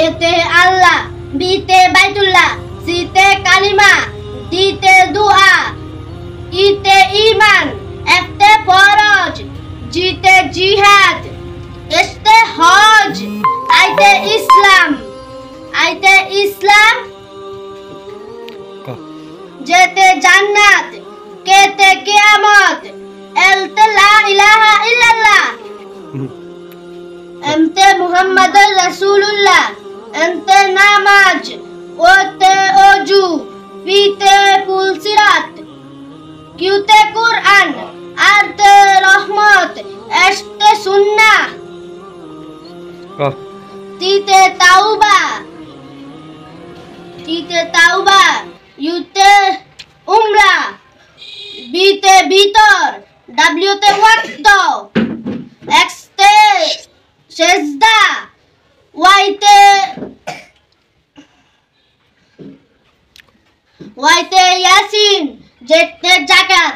এতে আল্লাহ, বিতে বাইতুল্লাহ, সিতে কালিমা, দিতে দুআ, ইতে ঈমান, এফতে ফরজ, জিতে জিহাদ, এসতে হজ, আইতে ইসলাম, আইতে ইসলাম, যেতে জান্নাত, কেতে কিয়ামত, এলতে লা ইলাহা ইল্লাল্লাহ, এমতে মুহাম্মাদুর রাসূলুল্লাহ, এমতে নামাজ, ওতে ওযু, পিতে ফুলসিরাত, কিউতে কুরআন, আরতে রহমত, এশতে সুন্নাহ, তিতে তাওবা, তিতে তাওবা, ইউতে উমরা, বিতে ভিতর, ডাব্লিউতে ওয়াক্ত, এক্সতে সেজদা, ওয়াইতে ইয়াসিন, জেতে যাকাত।